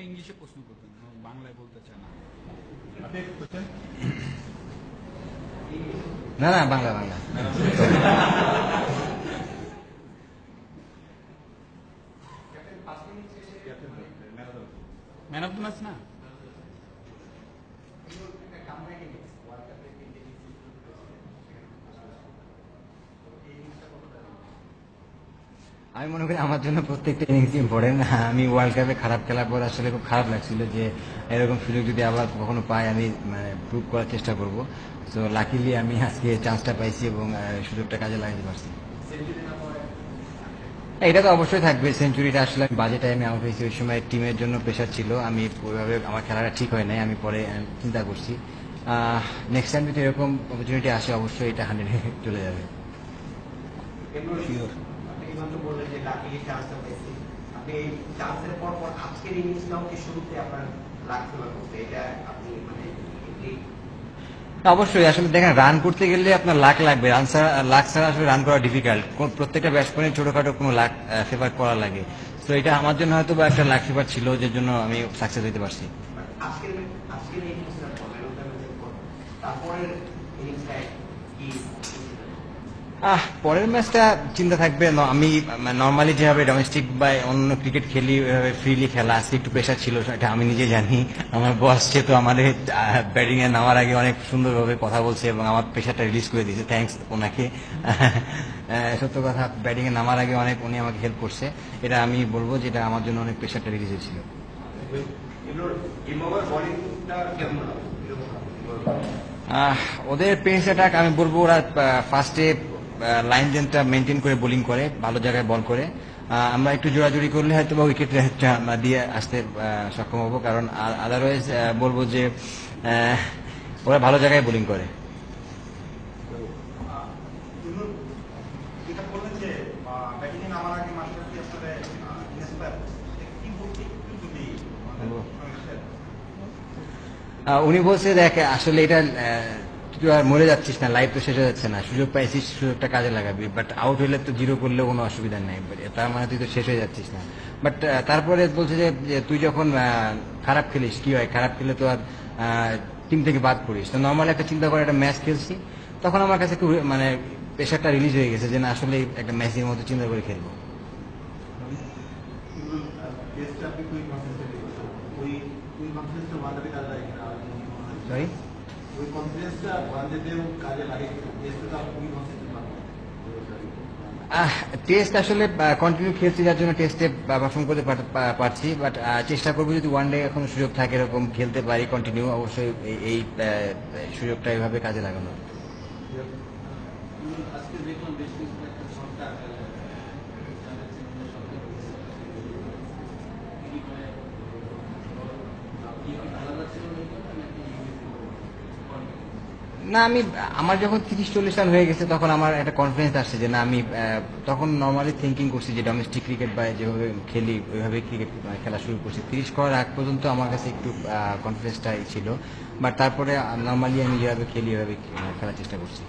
ইংলিশে প্রশ্ন করতেন, বাংলায় বলতে চায় না। না না Bangla Bangla. Man of the match না? আমি মনে করি আমার জন্য প্রত্যেকটা ইনিংস ইম্পর্টেন্ট। আমি ওয়ার্ল্ড কাপে খারাপ খেলার পর আসলে খুব খারাপ লাগছিল যে এরকম সুযোগ যদি আবার কখনো পাই আমি মানে প্রুভ করার চেষ্টা করব। তো লাকিলি আমি আজকে চান্সটা পাইছি এবং সুযোগটা কাজে লাগাতে পারছি। এটা তো অবশ্যই থাকবে, সেঞ্চুরিটা আসলে আমি বাজে টাইমে আউট হয়েছি, ওই সময় টিমের জন্য প্রেশার ছিল, আমি ওইভাবে আমার খেলাটা ঠিক হয় নাই, আমি পরে চিন্তা করছি নেক্সট টাইম যদি এরকম অপরচুনিটি আসে অবশ্যই এটা 100 চলে যাবে। শিওর। আপনি এইমাত্র বললেন যে লাকিলি চান্সটা পেয়েছি, আপনি এই চান্সের পর পর আজকের ইনিংসটাও কি শুরুতে আপনার লাগছিল করতে, এটা আপনি মানে অবশ্যই আসলে দেখেন রান করতে গেলে আপনার লাক লাগবে, লাক ছাড়া আসলে রান করা ডিফিকাল্ট। প্রত্যেকটা ব্যাটসম্যানের ছোটখাটো কোনো লাক ফেভার করা লাগে। তো এটা আমার জন্য হয়তো বা একটা লাক ফেভার ছিল, যে জন্য আমি সাকসেস হতে পারছি। আজকের আজকের ইনিংসটার পর তারপরের ইনিংসটায় কি পরের ম্যাচটা চিন্তা থাকবে আমি নর্মালি যেভাবে ডোমেস্টিক বা অন্য ক্রিকেট খেলি ওইভাবে ফ্রিলি খেলা, আজকে একটু প্রেশার ছিল, এটা আমি নিজে জানি। আমার বস যেহেতু আমাদের ব্যাটিং এ নামার আগে অনেক সুন্দরভাবে কথা বলছে এবং আমার প্রেশারটা রিলিজ করে দিয়েছে, থ্যাঙ্কস ওনাকে। সত্য কথা, ব্যাটিং এ নামার আগে অনেক উনি আমাকে হেল্প করছে, এটা আমি বলবো যে এটা আমার জন্য অনেক প্রেশারটা রিলিজ হয়েছিল। বোলিংটা কেমন হবে? ওদের পেস অ্যাটাক আমি বলবো ওরা ফার্স্টে লাইন জেনটা মেনটেন করে বোলিং করে, ভালো জায়গায় বল করে। আমরা একটু জোড়াজুড়ি করলে হয়তো বা উইকেট দিয়ে আসতে সক্ষম হবো, কারণ আদারওয়াইজ বলবো যে ওরা ভালো জায়গায় বোলিং করে। যেটা বললেন যে ব্যাটিং এ নামার আগে মাস্টারকে আসলে ইন্সপায়ার কি বলতে একটু যদি উনি বলছে দেখ আসলে এটা তুই আর মরে যাচ্ছিস না, লাইফ তো শেষ হয়ে যাচ্ছে না, সুযোগ পাইছিস সুযোগটা কাজে লাগাবি, বাট আউট হইলে তো জিরো করলেও কোনো অসুবিধা নেই, তার মানে তুই তো শেষ হয়ে যাচ্ছিস না। বাট তারপরে বলছে যে তুই যখন খারাপ খেলিস কি হয়, খারাপ খেলে তো আর টিম থেকে বাদ পড়িস। তো নর্মালি একটা চিন্তা করে একটা ম্যাচ খেলছি, তখন আমার কাছে একটু মানে প্রেশারটা রিলিজ হয়ে গেছে যে না আসলে একটা ম্যাচের মতো চিন্তা করে খেলবো। সরি, টেস্ট আসলে কন্টিনিউ খেলছি, যার জন্য টেস্টে পারফর্ম করতে পারছি, বাট চেষ্টা করবো যদি ওয়ান ডে এখন সুযোগ থাকে এরকম খেলতে পারি কন্টিনিউ, অবশ্যই এই সুযোগটা এইভাবে কাজে লাগানো। আজকে দেখলাম বেশ কিছু একটা শর্টটা না আমি আমার যখন 30-40 রান হয়ে গেছে তখন আমার একটা কনফিডেন্স আসছে যে না আমি তখন নর্মালি থিঙ্কিং করছি যে ডোমেস্টিক ক্রিকেট বা যেভাবে খেলি ওইভাবে ক্রিকেট খেলা শুরু করছি। 30 করার আগ পর্যন্ত আমার কাছে একটু কনফিডেন্সটাই ছিল, বাট তারপরে নর্মালি আমি যেভাবে খেলি ওইভাবে খেলার চেষ্টা করছি।